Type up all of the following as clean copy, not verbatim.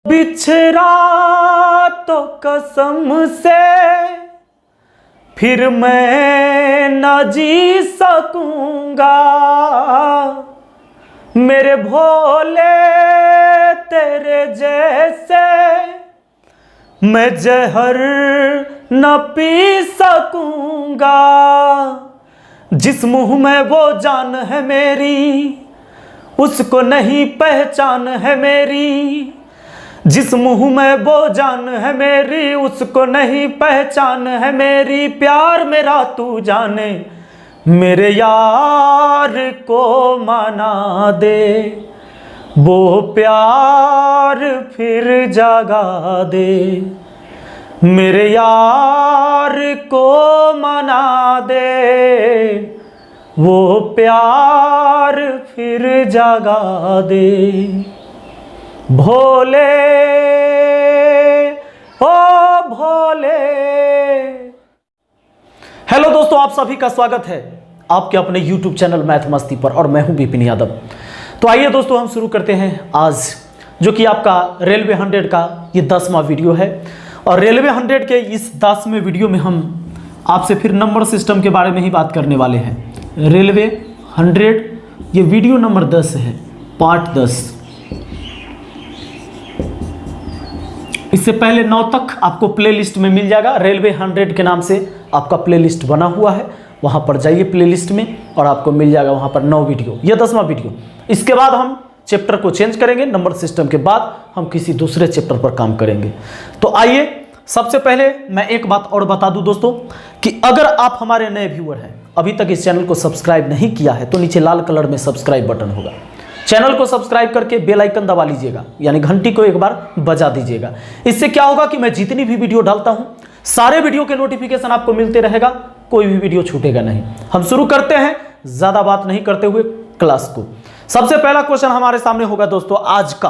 बिछड़ा तो कसम से फिर मैं न जी सकूंगा, मेरे भोले तेरे जैसे मैं जहर न पी सकूंगा। जिस मुंह में वो जान है मेरी उसको नहीं पहचान है मेरी, जिस मुंह में वो जान है मेरी उसको नहीं पहचान है मेरी। प्यार मेरा तू जाने मेरे यार को मना दे, वो प्यार फिर जगा दे। मेरे यार को मना दे, वो प्यार फिर जगा दे। भोले ओ भोले। हेलो दोस्तों, आप सभी का स्वागत है आपके अपने YouTube चैनल मैथ मस्ती पर और मैं हूं विपिन यादव। तो आइए दोस्तों हम शुरू करते हैं आज, जो कि आपका रेलवे 100 का ये 10वां वीडियो है। और रेलवे 100 के इस 10वें वीडियो में हम आपसे फिर नंबर सिस्टम के बारे में ही बात करने वाले हैं। रेलवे 100 ये वीडियो नंबर 10 है, पार्ट 10। इससे पहले 9 तक आपको प्लेलिस्ट में मिल जाएगा। रेलवे 100 के नाम से आपका प्लेलिस्ट बना हुआ है, वहाँ पर जाइए प्लेलिस्ट में और आपको मिल जाएगा वहाँ पर 9 वीडियो, यह 10वां वीडियो। इसके बाद हम चैप्टर को चेंज करेंगे, नंबर सिस्टम के बाद हम किसी दूसरे चैप्टर पर काम करेंगे। तो आइए सबसे पहले मैं एक बात और बता दूं दोस्तों कि अगर आप हमारे नए व्यूअर हैं, अभी तक इस चैनल को सब्सक्राइब नहीं किया है तो नीचे लाल कलर में सब्सक्राइब बटन होगा, चैनल को सब्सक्राइब करके बेल आइकन दबा लीजिएगा, यानी घंटी को एक बार बजा दीजिएगा। इससे क्या होगा कि मैं जितनी भी वीडियो डालता हूं सारे वीडियो के नोटिफिकेशन आपको मिलते रहेगा, कोई भी वीडियो छूटेगा नहीं। हम शुरू करते हैं ज्यादा बात नहीं करते हुए क्लास को। सबसे पहला क्वेश्चन हमारे सामने होगा दोस्तों आज का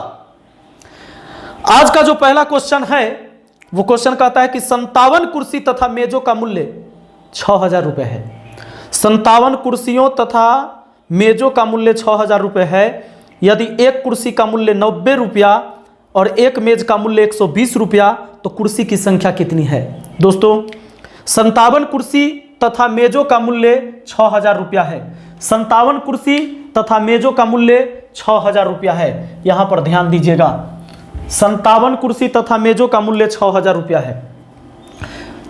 जो पहला क्वेश्चन है वो क्वेश्चन कहता है कि 57 कुर्सी तथा मेजों का मूल्य 6000 रुपये है। 57 कुर्सियों तथा मेजों का मूल्य 6000 रुपये है। यदि एक कुर्सी का मूल्य 90 रुपया और एक मेज का मूल्य 120 रुपया तो कुर्सी की संख्या कितनी है? दोस्तों 57 कुर्सी तथा मेजों का मूल्य 6000 रुपया है। 57 कुर्सी तथा मेजों का मूल्य 6000 रुपया है। यहां पर ध्यान दीजिएगा, 57 कुर्सी तथा मेजों का मूल्य 6000 रुपया है।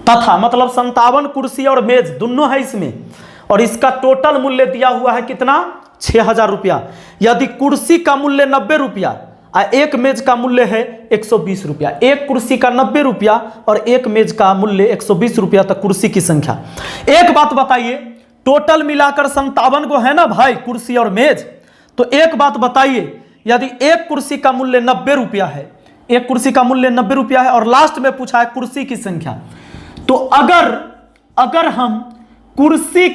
तथा मतलब 57 कुर्सी और मेज दोनों है इसमें, और इसका टोटल मूल्य दिया हुआ है कितना? 6000 रुपया। यदि कुर्सी का मूल्य 90 रुपया और एक मेज का मूल्य है 120 रुपया, एक कुर्सी का 90 रुपया और एक मेज का मूल्य 120 रुपया, तो कुर्सी की संख्या। एक बात बताइए, टोटल मिलाकर 57 को है ना भाई कुर्सी और मेज, तो एक बात बताइए, यदि एक कुर्सी का मूल्य 90 रुपया है, एक कुर्सी का मूल्य 90 रुपया है और लास्ट में पूछा है कुर्सी की संख्या, तो अगर हम कुर्सी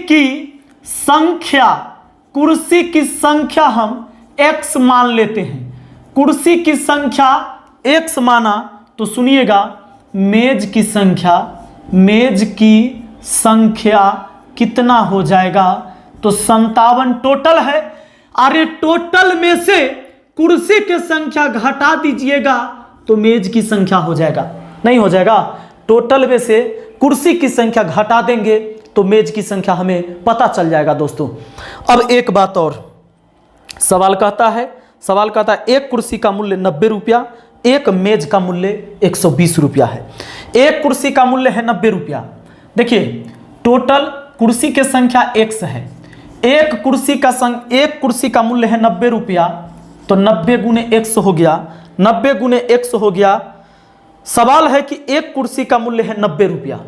की संख्या हम x मान लेते हैं, कुर्सी की संख्या x माना, तो सुनिएगा मेज की संख्या कितना हो जाएगा? तो 57 टोटल है। अरे टोटल में से कुर्सी की संख्या घटा दीजिएगा तो मेज की संख्या हो जाएगा? नहीं हो जाएगा। टोटल में से कुर्सी की संख्या घटा देंगे तो मेज की संख्या हमें पता चल जाएगा दोस्तों। अब एक बात और, सवाल कहता है एक कुर्सी का मूल्य 90 रुपया, एक मेज का मूल्य 120 रुपया है। एक कुर्सी का मूल्य है 90 रुपया। देखिए टोटल कुर्सी की संख्या x है, एक कुर्सी का मूल्य है 90 रुपया, तो 90 गुने x हो गया, 90 गुने x हो गया। सवाल है कि एक कुर्सी का मूल्य है 90 रुपया,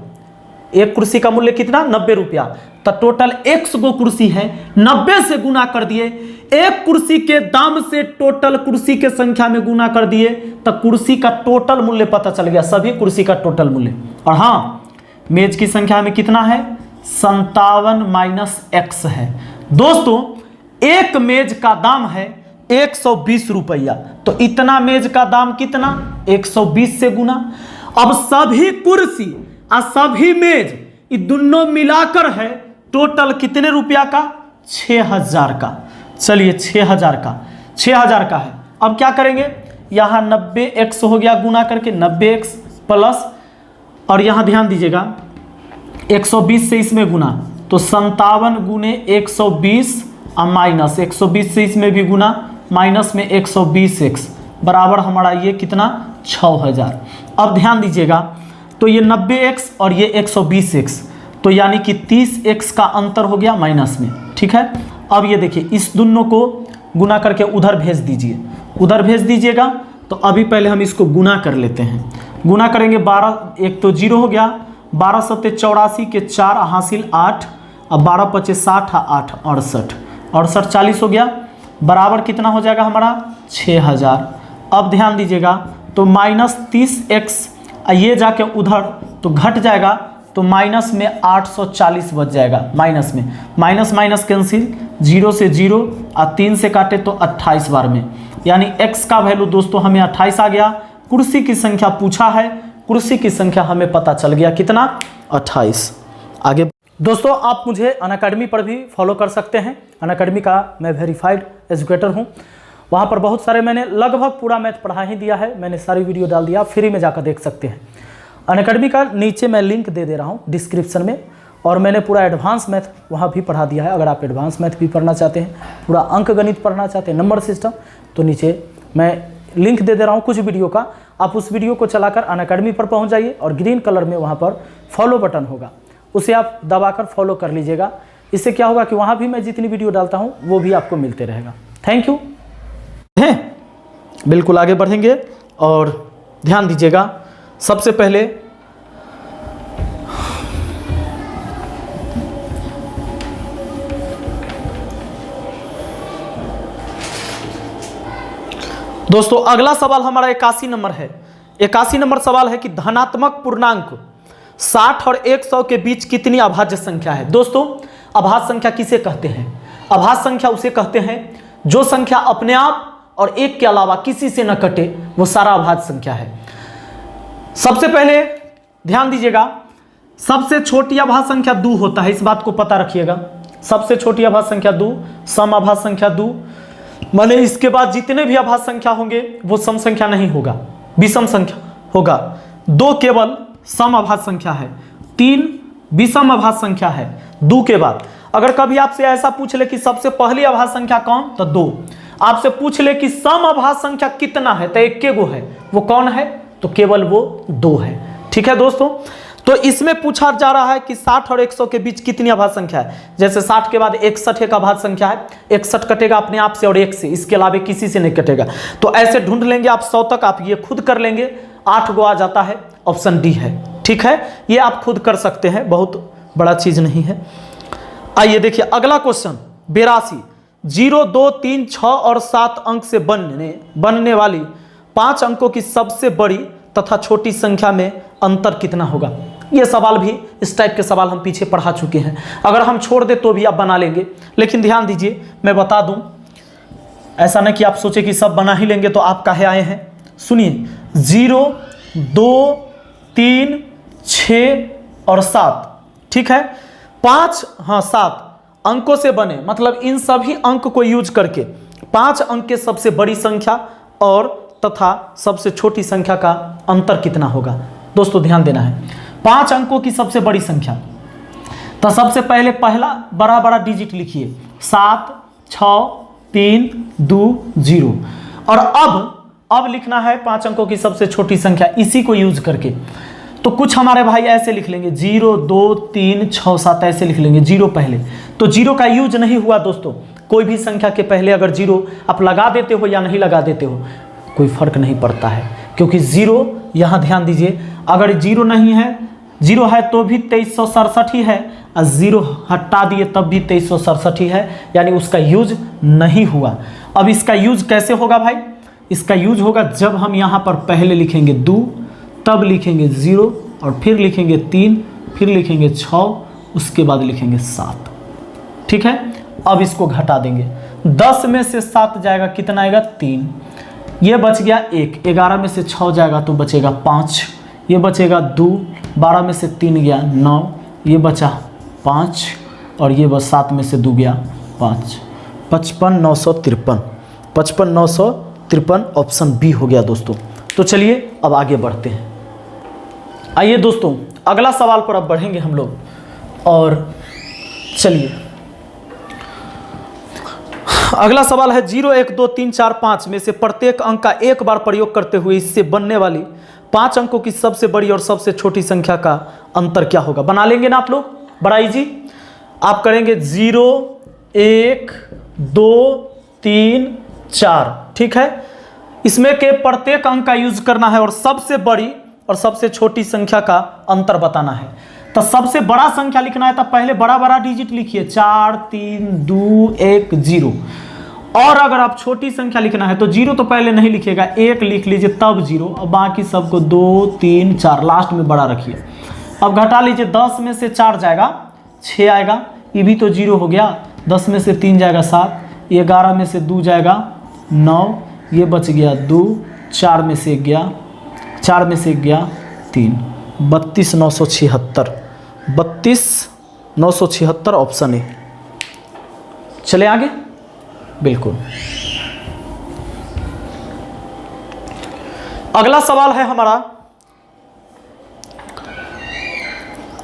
एक कुर्सी का मूल्य कितना? 90 रुपया। तो टोटल 100 गो कुर्सी है, 90 से गुना कर दिए, एक कुर्सी के दाम से टोटल कुर्सी के संख्या में गुना कर दिए, तो कुर्सी का टोटल मूल्य पता चल गया, सभी कुर्सी का टोटल मूल्य। और हाँ, मेज की संख्या में कितना है? 57 माइनस x है। दोस्तों एक मेज का दाम है 120 रुपया, तो इतना मेज का दाम कितना? 120 से गुना। अब सभी कुर्सी और सभी मेज ये दोनों मिलाकर है टोटल कितने रुपया का? 6000 का। चलिए 6000 का है। अब क्या करेंगे, यहाँ 90x हो गया गुना करके 90x प्लस, और यहाँ ध्यान दीजिएगा 120 से इसमें गुना, तो 57 गुने 120 और माइनस 120 से इसमें भी गुना, माइनस में 120x बराबर हमारा ये कितना 6000। अब ध्यान दीजिएगा तो ये 90x और ये 120x, तो यानी कि 30x का अंतर हो गया माइनस में। ठीक है, अब ये देखिए इस दोनों को गुना करके उधर भेज दीजिए, उधर भेज दीजिएगा। तो अभी पहले हम इसको गुना कर लेते हैं, गुना करेंगे 12, एक तो 0 हो गया, 12 सत्ते 84 के 4 हासिल 8, अब 12 पचे 60 8 68, 68 40 हो गया, बराबर कितना हो जाएगा हमारा 6000। अब ध्यान दीजिएगा तो माइनस 30x, ये जाके उधर तो घट जाएगा, तो माइनस में 840 बच जाएगा, माइनस में माइनस माइनस कैंसिल, 0 से 0 और 3 से काटे तो 28 बार में, यानी x का वैल्यू दोस्तों हमें 28 आ गया। कुर्सी की संख्या पूछा है, कुर्सी की संख्या हमें पता चल गया कितना 28। आगे दोस्तों आप मुझे अनअकैडमी पर भी फॉलो कर सकते हैं, अनअकैडमी का मैं वेरीफाइड एजुकेटर हूं, वहां पर बहुत सारे मैंने लगभग पूरा मैथ पढ़ा ही दिया है, मैंने सारी वीडियो डाल दिया, फ्री में जाकर देख सकते हैं। अनअकैडमी का नीचे मैं लिंक दे रहा हूं डिस्क्रिप्शन में, और मैंने पूरा एडवांस मैथ वहां भी पढ़ा दिया है। अगर आप एडवांस मैथ भी पढ़ना चाहते हैं, पूरा अंक गणित पढ़ना चाहते हैं, नंबर सिस्टम, तो नीचे मैं लिंक दे रहा हूं कुछ वीडियो का, आप उस वीडियो को चलाकर अनअकैडमी पर पहुंच जाइए और ग्रीन कलर में वहां पर फॉलो बटन होगा, उसे आप दबाकर फॉलो कर लीजिएगा। इससे क्या होगा कि वहां भी मैं जितनी वीडियो डालता हूं वो भी आपको मिलते रहेगा। Thank you. बिल्कुल आगे बढ़ेंगे और ध्यान दीजिएगा, सबसे पहले दोस्तों अगला सवाल हमारा 81 नंबर है। 81 नंबर सवाल है कि धनात्मक पूर्णांक 60 और 100 के बीच कितनी अभाज्य संख्या है। दोस्तों अभाज्य संख्या किसे कहते हैं? अभाज्य संख्या उसे कहते हैं जो संख्या अपने आप और एक के अलावा किसी से न कटे, वो सारा अभाज्य संख्या है। सबसे पहले ध्यान दीजिएगा, सबसे छोटी अभाज्य संख्या 2 होता है, इस बात को पता रखिएगा। सबसे छोटी अभाज्य संख्या 2, सम अभाज्य संख्या 2, माने इसके बाद जितने भी अभाज्य संख्या होंगे वो सम संख्या नहीं होगा, विषम संख्या होगा। 2 केवल सम अभाज्य संख्या है, 3 विषम अभाज्य संख्या है 2 के बाद। अगर कभी आपसे ऐसा पूछ ले कि सबसे पहली अभाज्य संख्या कौन, तो 2। आपसे पूछ ले कि सम अभाज्य संख्या कितना है, तो 1 गो है, वो कौन है, तो केवल वो 2 है। ठीक है दोस्तों, तो इसमें पूछा जा रहा है कि 60 और 100 के बीच कितनी अभाज्य संख्या है। जैसे 60 के बाद 61 एक अभाज्य संख्या है, 61 कटेगा अपने आप से और 1 से, इसके अलावा किसी से नहीं कटेगा। तो ऐसे ढूंढ लेंगे आप 100 तक, आप ये खुद कर लेंगे, 8 गो आ जाता है, ऑप्शन डी है। ठीक है, ये आप खुद कर सकते हैं, बहुत बड़ा चीज नहीं है। आइए देखिए अगला क्वेश्चन 82, 0, 2, 3, 6 और 7 अंक से बनने वाली 5 अंकों की सबसे बड़ी तथा छोटी संख्या में अंतर कितना होगा। ये सवाल भी, इस टाइप के सवाल हम पीछे पढ़ा चुके हैं, अगर हम छोड़ दे तो भी आप बना लेंगे। लेकिन ध्यान दीजिए, मैं बता दूं, ऐसा नहीं कि आप सोचे कि सब बना ही लेंगे तो आप काहे आए हैं। सुनिए, 0, 2, 3, 6 और 7, ठीक है, 5, हाँ 7 अंकों से बने, मतलब इन सभी अंक को यूज करके 5 अंक के सबसे बड़ी संख्या और तथा सबसे छोटी संख्या का अंतर कितना होगा। दोस्तों ध्यान देना है, 5 अंकों की सबसे बड़ी संख्या, तो सबसे पहले पहला बड़ा बड़ा डिजिट लिखिए, 7, 6, 3, 2, 0। और अब लिखना है 5 अंकों की सबसे छोटी संख्या, इसी को यूज करके। तो कुछ हमारे भाई ऐसे लिख लेंगे, 0, 2, 3, 6, 7 ऐसे लिख लेंगे, 0 पहले। तो 0 का यूज नहीं हुआ दोस्तों, कोई भी संख्या के पहले अगर 0 आप लगा देते हो या नहीं लगा देते हो कोई फर्क नहीं पड़ता है, क्योंकि 0 यहाँ ध्यान दीजिए, अगर 0 नहीं है, 0 है तो भी 2367 ही है, और 0 हटा दिए तब भी 2367 ही है, यानी उसका यूज नहीं हुआ। अब इसका यूज कैसे होगा भाई, इसका यूज होगा जब हम यहाँ पर पहले लिखेंगे 2, तब लिखेंगे 0 और फिर लिखेंगे 3, फिर लिखेंगे 6, उसके बाद लिखेंगे 7। ठीक है, अब इसको घटा देंगे, 10 में से 7 जाएगा, कितना आएगा 3, ये बच गया 1, 11 में से 6 जाएगा तो बचेगा 5, ये बचेगा 2, 12 में से 3 गया 9, ये बचा 5, और ये बस 7 में से 2 गया 5, 55,953, 55,953 53 ऑप्शन बी हो गया दोस्तों। तो चलिए अब आगे बढ़ते हैं। आइए दोस्तों अगला सवाल पर अब बढ़ेंगे हम लोग। और चलिए अगला सवाल है 0 1 2 3 4 5 में से प्रत्येक अंक का एक बार प्रयोग करते हुए इससे बनने वाली 5 अंकों की सबसे बड़ी और सबसे छोटी संख्या का अंतर क्या होगा। बना लेंगे ना आप लोग, बड़ा इजी। आप करेंगे 0 1 2 3 4, ठीक है। इसमें के प्रत्येक अंक का यूज करना है और सबसे बड़ी और सबसे छोटी संख्या का अंतर बताना है। तो सबसे बड़ा संख्या लिखना है, तब पहले बड़ा बड़ा डिजिट लिखिए 4 3 2 1 0। और अगर आप छोटी संख्या लिखना है तो 0 तो पहले नहीं लिखिएगा, 1 लिख लीजिए तब 0, और बाकी सबको 2 3 4 लास्ट में बड़ा रखिए। अब घटा लीजिए, 10 में से 4 जाएगा 6 आएगा, ये भी तो 0 हो गया। 10 में से 3 जाएगा 7, 11 में से 2 जाएगा 9, ये बच गया 2, 4 में से 1 गया, 4 में से 1 गया 3, 32 976, 32 976 ऑप्शन ए। चले आगे, बिल्कुल। अगला सवाल है हमारा,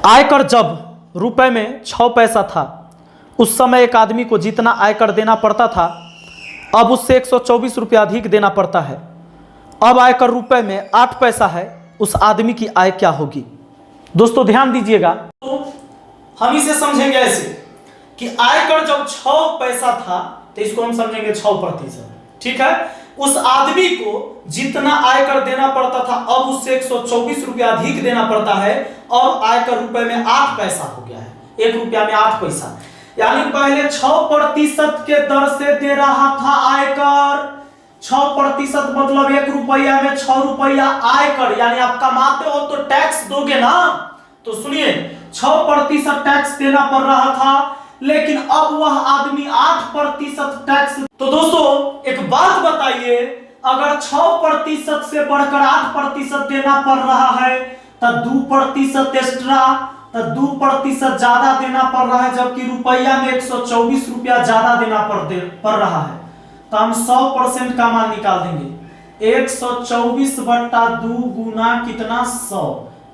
आयकर जब रुपए में 6 पैसा था उस समय एक आदमी को जितना आयकर देना पड़ता था अब उससे 124 रुपया अधिक देना पड़ता है। अब आयकर रुपए में 8 पैसा है, उस आदमी की आय क्या होगी। दोस्तों ध्यान दीजिएगा, तो हम इसे समझेंगे ऐसे कि आयकर जब 6 पैसा था तो इसको हम समझेंगे 6%, ठीक है। उस आदमी को जितना आयकर देना पड़ता था अब उससे 124 रुपया अधिक देना पड़ता है, और आयकर रुपए में 8 पैसा हो गया है, 1 रुपया में 8 पैसा। यानी पहले 6% के दर से दे रहा था आयकर, 6% मतलब 1 रुपया में 6 रुपया आयकर, यानी आप कमाते हो तो टैक्स दोगे ना। तो सुनिए 6% टैक्स देना पड़ रहा था, लेकिन अब वह आदमी 8% टैक्स। तो दोस्तों एक बात बताइए, अगर 6% से बढ़कर 8% देना पड़ रहा है तो 2% एक्स्ट्रा, तो 2% ज्यादा देना पड़ रहा है, जबकि रुपया में 124 रुपया ज्यादा देना पड़ रहा है। तो हम 100% का मान निकाल देंगे, 124/2 गुना कितना 100।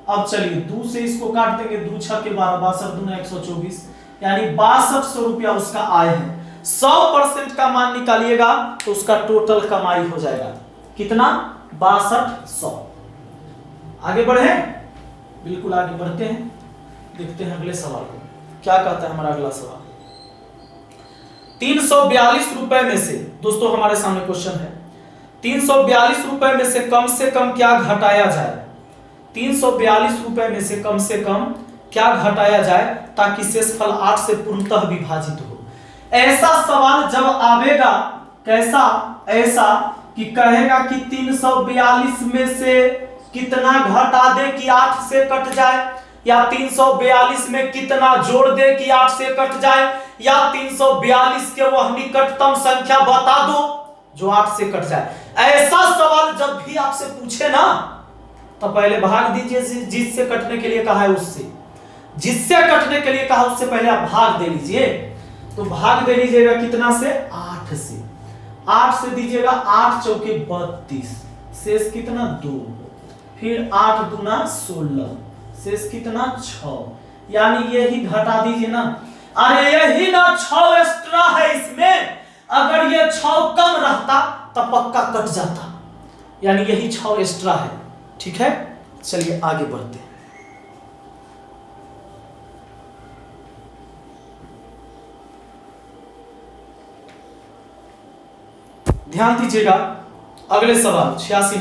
अब चलिए 2 से इसको काट देंगे, 2 6 के 12, 62 दूना 124, यानी 6200 रुपया उसका आय है। 100% का मान निकालिएगा तो उसका टोटल कमाई हो जाएगा कितना, 6200। आगे बढ़े, बिल्कुल आगे बढ़ते हैं, देखते हैं अगले सवाल को क्या कहता है हमारा अगला सवाल। 342 रुपए में से, दोस्तों हमारे सामने क्वेश्चन है, 342 रुपए में से कम क्या घटाया जाए। 342 रुपए में से कम क्या घटाया जाए ताकि शेषफल 8 से पूर्णतः विभाजित हो। ऐसा सवाल जब आवेगा, कैसा, ऐसा कि कहेगा कि 342 में से कितना घटा दे कि 8 से कट जाए, या 342 में कितना जोड़ दे कि 8 से कट जाए, या 342 के वह निकटतम संख्या बता दो जो 8 से कट जाए। ऐसा सवाल जब भी आपसे पूछे ना तो पहले भाग दीजिए, जिससे कटने के लिए कहा है उससे, जिससे कटने के लिए कहा उससे पहले आप भाग दे लीजिए। तो भाग दे लीजिएगा कितना से, 8 से, 8 से दीजिएगा 8 चौके 32, शेष कितना 2, फिर 8 दूना 16, शेष कितना 6, यानी यही घटा दीजिए ना। अरे यही ना 6 एक्स्ट्रा है इसमें, अगर ये 6 कम रहता तो पक्का कट जाता, यानी यही 6 एक्स्ट्रा है, ठीक है। चलिए आगे बढ़ते हैं। ध्यान दीजिएगा, अगले सवाल 86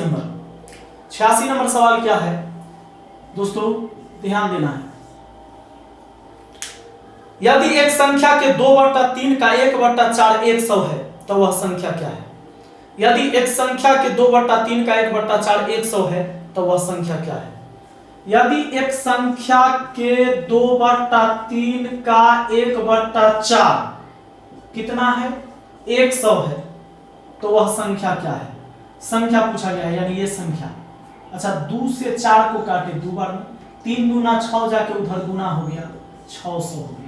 नंबर सवाल क्या है दोस्तों, ध्यान देना है। यदि एक संख्या के 2/3 का 1/4 100 है तो वह संख्या क्या है। यदि एक संख्या के 2/3 का 1/4 100 है तो वह संख्या क्या है। यदि एक संख्या के 2/3 का 1/4 कितना है, 100 है, तो वह संख्या क्या है। संख्या पूछा गया है, यानी ये संख्या। अच्छा 2 से 4 को काटे 2 बार में, 3 दूना 6 जाके उधर गुना हो गया, 600 हो गया।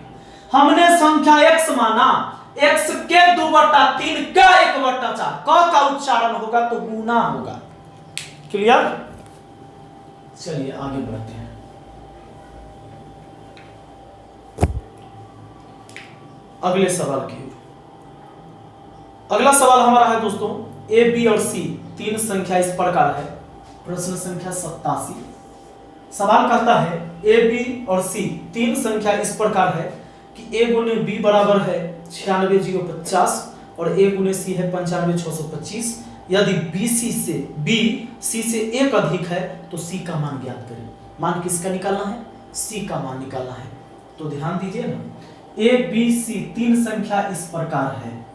हमने संख्या x माना, x के 2/3 का 1/4 का उच्चारण होगा तो गुना होगा। क्लियर? चलिए आगे बढ़ते हैं। अगले सवाल की ओर। अगला सवाल हमारा है दोस्तों, ए बी और सी तीन संख्या इस प्रकार है। प्रश्न संख्या 87। सवाल कहता है ए बी और सी तीन संख्या इस प्रकार है कि ए गुने बी बराबर है 96,050 और ए गुने सी है 95,625। यदि बी सी से एक अधिक है तो सी का मान ज्ञात करें। मान किसका निकालना है? सी का मान निकालना है। तो ध्यान दीजिए ना, ए बी सी तीन संख्या इस प्रकार है।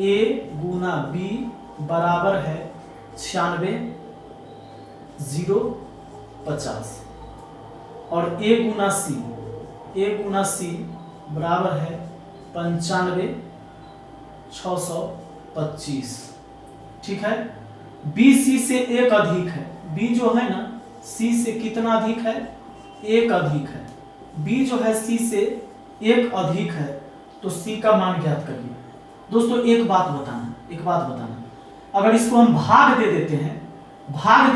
ए गुना बी बराबर है 96,050 और ए गुना सी बराबर है 95,625। ठीक है। बी सी से एक अधिक है। बी जो है ना सी से कितना अधिक है? एक अधिक है। बी जो है सी से एक अधिक है तो सी का मान ज्ञात करिए। दोस्तों एक बात बताना, अगर इसको हम भाग दे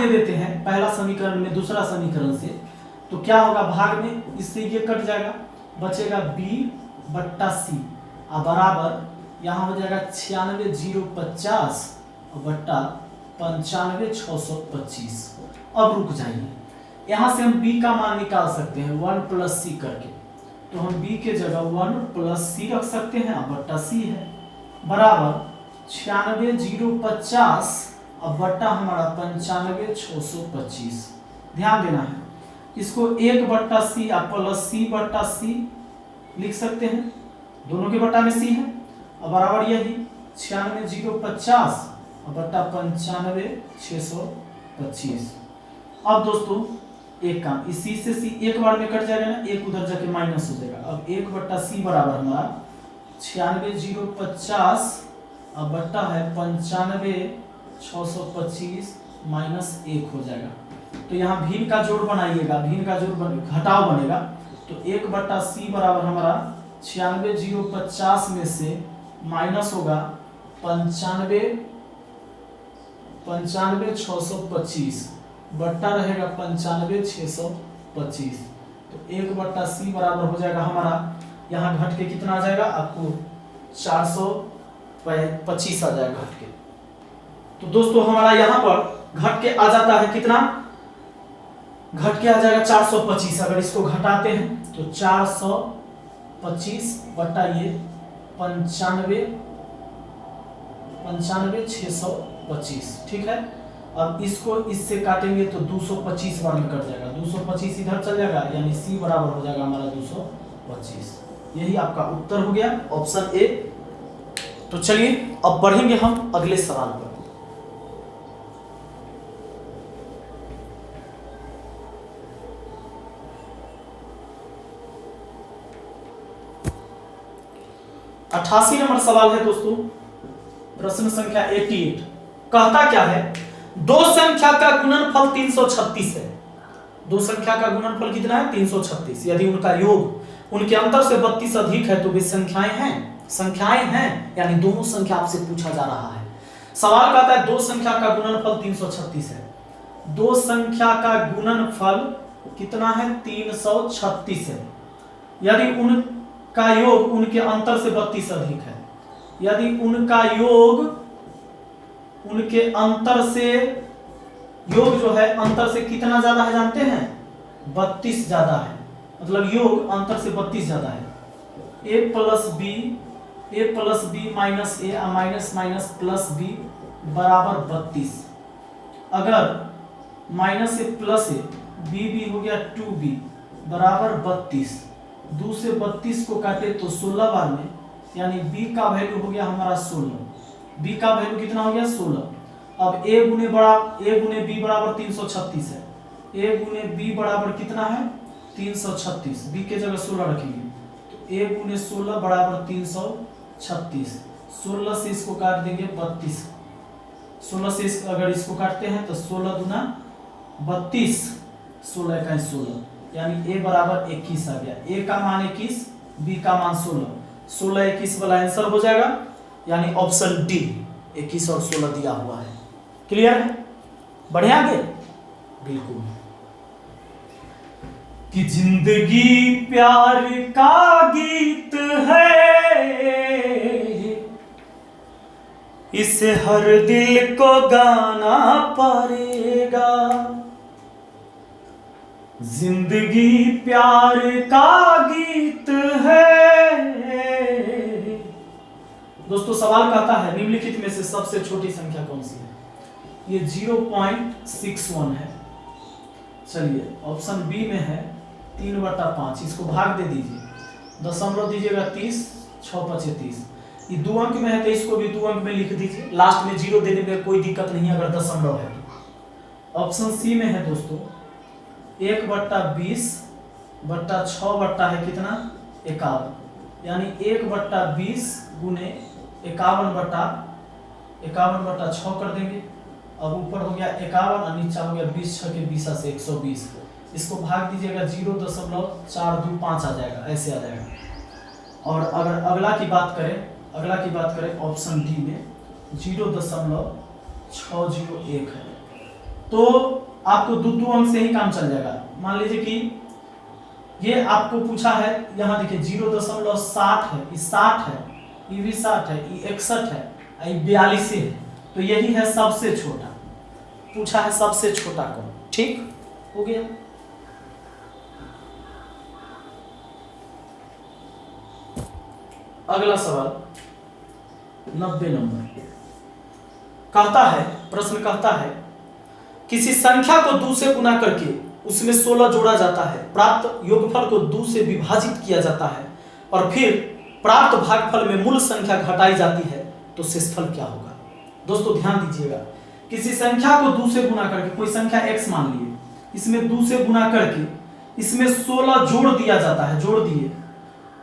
देते हैं पहला समीकरण में दूसरा समीकरण से, तो क्या होगा? भाग में इससे ये कट जाएगा, बचेगा b बट्टा सी और बराबर यहाँ हो जाएगा 96,050 और बट्टा 95,625। अब रुक जाइए, यहाँ से हम b का मान निकाल सकते हैं 1 प्लस सी करके। तो हम b के जगह 1 प्लस सी रख सकते हैं और बट्टा सी है बराबर 96,050 और बट्टा हमारा 95,625। ध्यान देना है, इसको 1 बट्टा सी और प्लस सी बट्टा सी लिख सकते हैं, दोनों के बट्टा में सी है और बराबर यही 96,050 और बट्टा 95,625। अब दोस्तों एक काम, इसी से सी एक बार में कट जाएगा ना, एक उधर जाके माइनस हो जाएगा। अब 1 बट्टा सी बराबर हमारा 96,050 और बट्टा है 95,625 माइनस 1 हो जाएगा। तो यहाँ भिन्न का जोड़ बनाइएगा, घटाव बनेगा। तो 1 बट्टा सी बराबर हमारा 96,050 में से माइनस होगा 95,625 बट्टा रहेगा 95,625। तो 1 बट्टा सी बराबर हो जाएगा हमारा, यहाँ घट के कितना आ जाएगा आपको 425 आ जाएगा घट के। तो दोस्तों हमारा यहाँ पर घट के आ जाता है कितना? घट के आ जाएगा 425। अगर इसको घटाते हैं तो 425 बट्टा ये 95,625। ठीक है। अब इसको इससे काटेंगे तो 225 बार में कट जाएगा, 225 इधर चल जाएगा, यानी सी बराबर हो जाएगा हमारा 225। यही आपका उत्तर हो गया, ऑप्शन ए। तो चलिए अब बढ़ेंगे हम अगले सवाल पर। अठासी नंबर सवाल है दोस्तों, प्रश्न संख्या 88। कहता क्या है? दो संख्या का गुणनफल 336 है। दो संख्या का गुणनफल कितना है? 336। यदि उनका योग उनके अंतर से 32 अधिक है तो वे संख्याएं हैं, यानी दोनों संख्या आपसे पूछा जा रहा है। सवाल कहता है दो संख्या का गुणनफल 336 है। दो संख्या का गुणनफल कितना है? 336 है। यदि उनका योग उनके अंतर से 32 अधिक है, यदि उनका योग उनके अंतर से, योग जो है अंतर से कितना ज्यादा है जानते हैं? 32 ज्यादा है, मतलब योग अंतर से 32 ज्यादा है। a plus B minus A minus minus plus B बराबर 32। अगर minus A plus A B हो गया 2b बराबर 32। 2 से 32 को काटे तो 16 बार में, यानी b का वैल्यू हो गया हमारा 16। b का वैल्यू कितना हो गया? 16। अब a गुने b बराबर 336 है। a गुने b बराबर कितना है? 336। b के जगह 16 रखेंगे तो a गुने 16 बराबर 336। 16 से इसको काट देंगे 32। 16 से अगर इसको काटते हैं तो 16 दूना 32, 16 इकाई 16, यानी a बराबर 21 आ गया। a का मान 21, b का मान 16। 16 21 वाला आंसर हो जाएगा, यानी ऑप्शन डी 21 और 16 दिया हुआ है। क्लियर है? बढ़िया आगे बिल्कुल। कि जिंदगी प्यार का गीत है, इसे हर दिल को गाना पड़ेगा। जिंदगी प्यार का गीत है। दोस्तों सवाल कहता है निम्नलिखित में से सबसे छोटी संख्या कौन सी है? ये 0.61 है। चलिए ऑप्शन बी में है 3/5, इसको भाग दे दीजिए, दशमलव दीजिएगा 30, 6 5 30। ये 2 अंक में है तो इसको भी 2 अंक में लिख दीजिए, लास्ट में 0 देने में कोई दिक्कत नहीं है अगर दशमलव है तो। ऑप्शन सी में है दोस्तों 1/20 बट्टा 6 बट्टा है कितना 51, यानी 1/20 गुने 51/6 कर देंगे। अब ऊपर हो गया 51 और नीचे हो गया 20, 6 के 20 से 120। इसको भाग दीजिएगा 0.425 आ जाएगा, ऐसे आ जाएगा। और अगर अगला की बात करें ऑप्शन डी में 0.601 है, तो आपको दो अंक से ही काम चल जाएगा। मान लीजिए कि ये आपको पूछा है, यहाँ देखिए 0.60 है, ये 60 है, ये भी 60 है, ये 61 है, ये 42 है, तो यही है सबसे छोटा। पूछा है सबसे छोटा कौन। ठीक हो गया। अगला सवाल 90 नंबर कहता है, प्रश्न कहता है किसी संख्या को 2 से गुना करके उसमें 16 जोड़ा जाता है, प्राप्त योगफल को 2 से विभाजित किया जाता है और फिर प्राप्त भागफल में मूल संख्या घटाई जाती है, तो शेषफल क्या होगा? दोस्तों ध्यान दीजिएगा, किसी संख्या को 2 से गुना करके, कोई संख्या x मान लिए, इसमें 2 से गुना करके इसमें 16 जोड़ दिया जाता है, जोड़ दिए,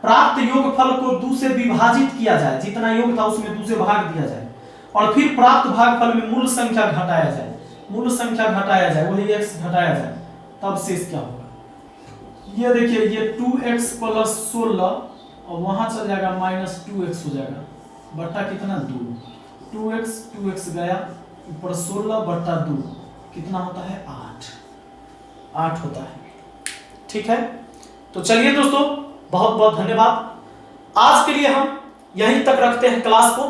प्राप्त योगफल को 2 से विभाजित किया जाए, जितना योग था उसमें 2 से भाग दिया जाए और फिर प्राप्त भागफल में मूल संख्या घटाया जाए, मूल संख्या घटाया जाए, वही x घटाया जाए, तब शेष क्या होगा? ये देखिए, ये 2x + 16 और वहां चल जाएगा -2x हो जाएगा, बट्टा कितना 2, 2x गया ऊपर 16/2 कितना होता है 8 होता है। ठीक है, तो चलिए दोस्तों बहुत बहुत धन्यवाद। आज के लिए हम यहीं तक रखते हैं क्लास को,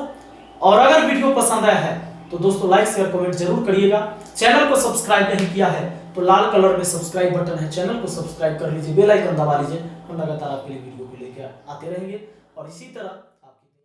और अगर वीडियो पसंद आया है तो दोस्तों लाइक शेयर कमेंट जरूर करिएगा। चैनल को सब्सक्राइब नहीं किया है तो लाल कलर में सब्सक्राइब बटन है, चैनल को सब्सक्राइब कर लीजिए, बेल आइकन दबा लीजिए। हम लगातार आपके लिए वीडियो को लेकर आते रहेंगे और इसी तरह